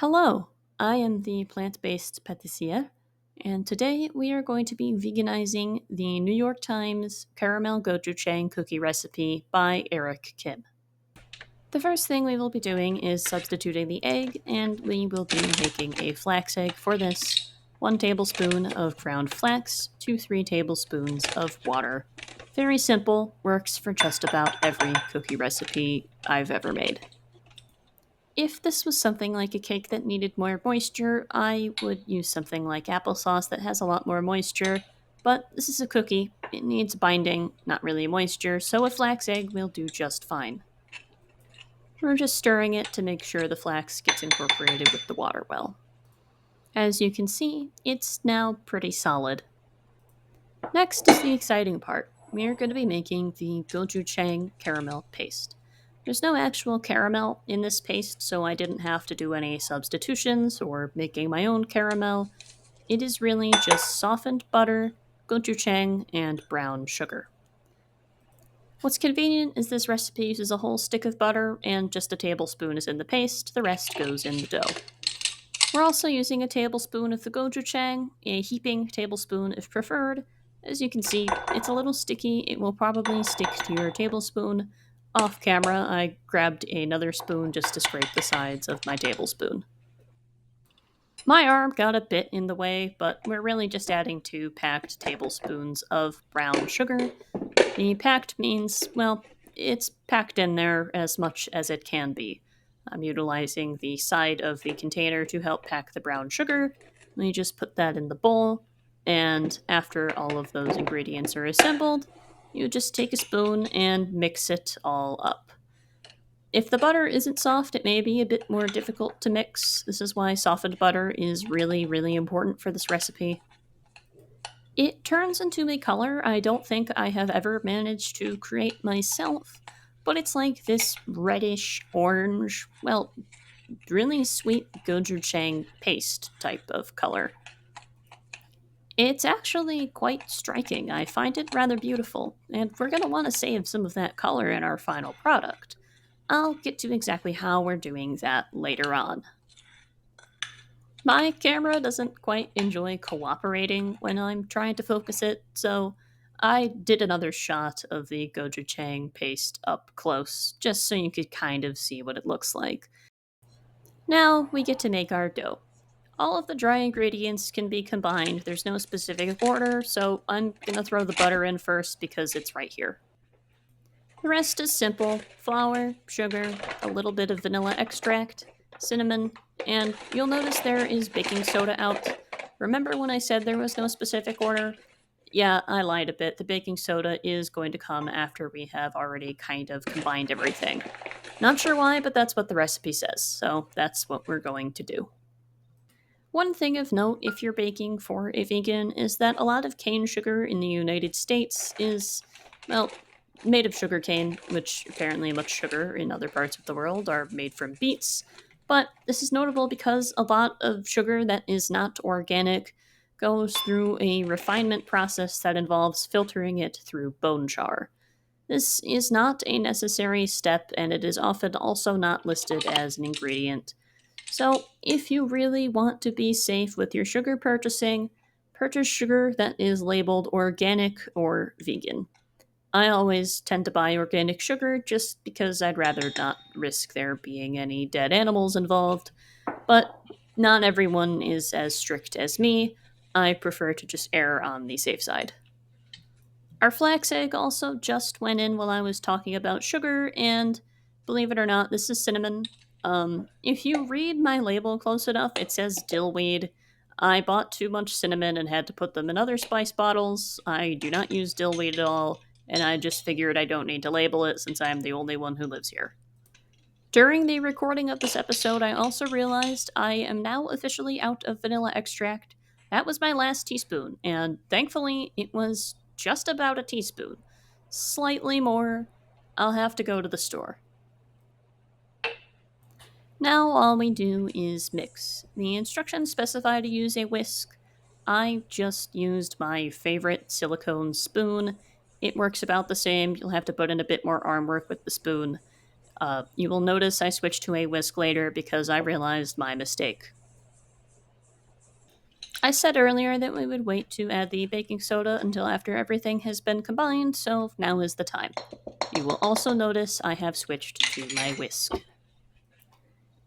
Hello, I am the plant based patissier, and today we are going to be veganizing the New York Times caramel gochujang cookie recipe by Eric Kim. The first thing we will be doing is substituting the egg, and we will be making a flax egg for this. 1 tablespoon of ground flax to 3 tablespoons of water. Very simple, works for just about every cookie recipe I've ever made. If this was something like a cake that needed more moisture, I would use something like applesauce that has a lot more moisture. But this is a cookie. It needs binding, not really moisture, so a flax egg will do just fine. We're just stirring it to make sure the flax gets incorporated with the water well. As you can see, it's now pretty solid. Next is the exciting part. We are going to be making the gochujang caramel paste. There's no actual caramel in this paste, so I didn't have to do any substitutions or making my own caramel. It is really just softened butter, gochujang, and brown sugar. What's convenient is this recipe uses a whole stick of butter and just a tablespoon is in the paste, the rest goes in the dough. We're also using a tablespoon of the gochujang, a heaping tablespoon if preferred. As you can see, it's a little sticky. It will probably stick to your tablespoon. Off camera, I grabbed another spoon just to scrape the sides of my tablespoon. My arm got a bit in the way, but we're really just adding 2 packed tablespoons of brown sugar. The packed means, well, it's packed in there as much as it can be. I'm utilizing the side of the container to help pack the brown sugar. You just put that in the bowl, and after all of those ingredients are assembled, you just take a spoon and mix it all up. If the butter isn't soft, it may be a bit more difficult to mix. This is why softened butter is really important for this recipe. It turns into a color I don't think I have ever managed to create myself, but it's like this reddish orange, well, really sweet gochujang paste type of color. It's actually quite striking. I find it rather beautiful, and we're going to want to save some of that color in our final product. I'll get to exactly how we're doing that later on. My camera doesn't quite enjoy cooperating when I'm trying to focus it, so I did another shot of the gochujang paste up close, just so you could kind of see what it looks like. Now we get to make our dough. All of the dry ingredients can be combined. There's no specific order, so I'm gonna throw the butter in first because it's right here. The rest is simple: flour, sugar, a little bit of vanilla extract, cinnamon, and you'll notice there is baking soda out. Remember when I said there was no specific order? Yeah, I lied a bit. The baking soda is going to come after we have already kind of combined everything. Not sure why, but that's what the recipe says, so that's what we're going to do. One thing of note if you're baking for a vegan is that a lot of cane sugar in the United States is, well, made of sugar cane, which apparently much sugar in other parts of the world are made from beets. But this is notable because a lot of sugar that is not organic goes through a refinement process that involves filtering it through bone char. This is not a necessary step, and it is often also not listed as an ingredient. So, if you really want to be safe with your sugar purchasing, purchase sugar that is labeled organic or vegan. I always tend to buy organic sugar just because I'd rather not risk there being any dead animals involved, but not everyone is as strict as me. I prefer to just err on the safe side. Our flax egg also just went in while I was talking about sugar, and believe it or not, this is cinnamon. If you read my label close enough, it says dillweed. I bought too much cinnamon and had to put them in other spice bottles. I do not use dillweed at all, and I just figured I don't need to label it since I'm the only one who lives here. During the recording of this episode, I also realized I am now officially out of vanilla extract. That was my last teaspoon, and thankfully it was just about a teaspoon. Slightly more. I'll have to go to the store. Now all we do is mix. The instructions specify to use a whisk. I just used my favorite silicone spoon. It works about the same. You'll have to put in a bit more arm work with the spoon. You will notice I switched to a whisk later because I realized my mistake. I said earlier that we would wait to add the baking soda until after everything has been combined, so now is the time. You will also notice I have switched to my whisk.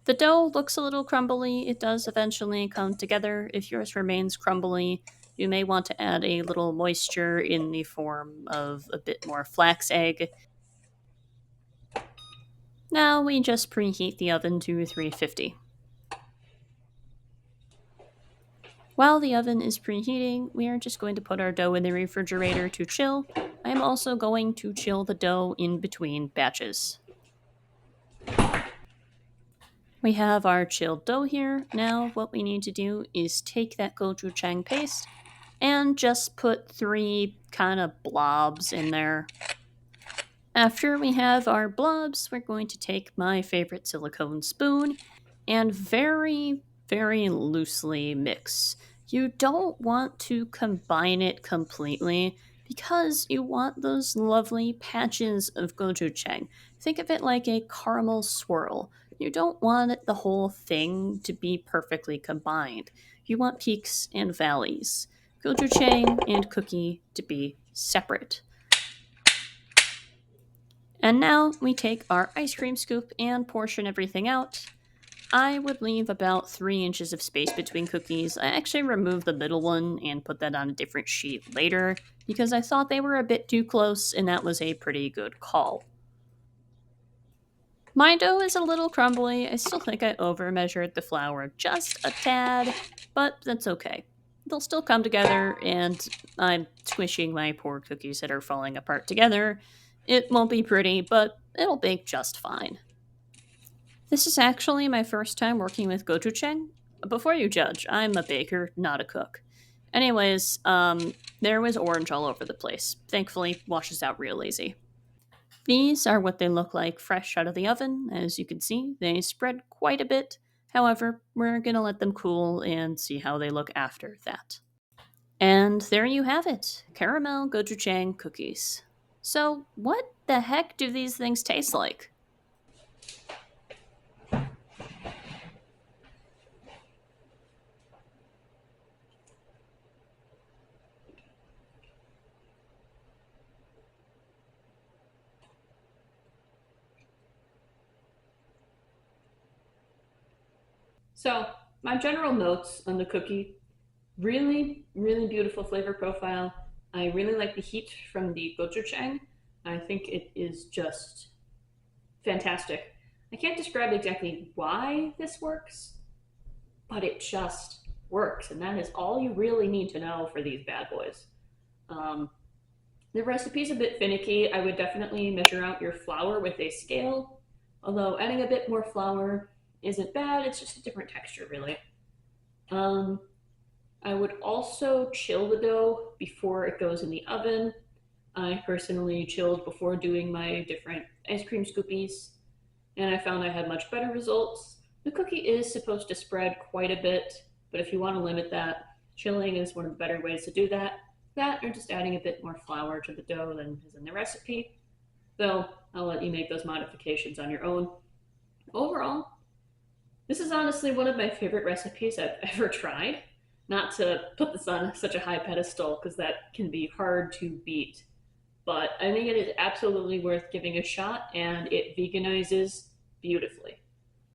The dough looks a little crumbly. It does eventually come together. If yours remains crumbly, you may want to add a little moisture in the form of a bit more flax egg. Now we just preheat the oven to 350. While the oven is preheating, we are just going to put our dough in the refrigerator to chill. I am also going to chill the dough in between batches. We have our chilled dough here. Now what we need to do is take that gochujang paste and just put 3 kind of blobs in there. After we have our blobs, we're going to take my favorite silicone spoon and very, very loosely mix. You don't want to combine it completely because you want those lovely patches of gochujang. Think of it like a caramel swirl. You don't want the whole thing to be perfectly combined. You want peaks and valleys. Gochujang and cookie to be separate. And now we take our ice cream scoop and portion everything out. I would leave about 3 inches of space between cookies. I actually removed the middle one and put that on a different sheet later because I thought they were a bit too close, and that was a pretty good call. My dough is a little crumbly. I still think I over measured the flour just a tad, but that's okay. They'll still come together, and I'm squishing my poor cookies that are falling apart together. It won't be pretty, but it'll bake just fine. This is actually my first time working with gochujang. Before you judge, I'm a baker, not a cook. Anyways, there was orange all over the place. Thankfully, washes out real easy. These are what they look like fresh out of the oven. As you can see, they spread quite a bit. However, we're gonna let them cool and see how they look after that. And there you have it, caramel gochujang cookies. So, what the heck do these things taste like? So, my general notes on the cookie: really, really beautiful flavor profile. I really like the heat from the gochujang. I think it is just fantastic. I can't describe exactly why this works, but it just works, and that is all you really need to know for these bad boys. Um, the recipe's a bit finicky. I would definitely measure out your flour with a scale, although adding a bit more flour isn't bad. It's just a different texture, really. Um, I would also chill the dough before it goes in the oven. I personally chilled before doing my different ice cream scoopies, and I found I had much better results. The cookie is supposed to spread quite a bit, but if you want to limit that, chilling is one of the better ways to do that. That or just adding a bit more flour to the dough than is in the recipe, though I'll let you make those modifications on your own. Overall, this is honestly one of my favorite recipes I've ever tried. Not to put this on such a high pedestal because that can be hard to beat, but I think it is absolutely worth giving a shot, and it veganizes beautifully.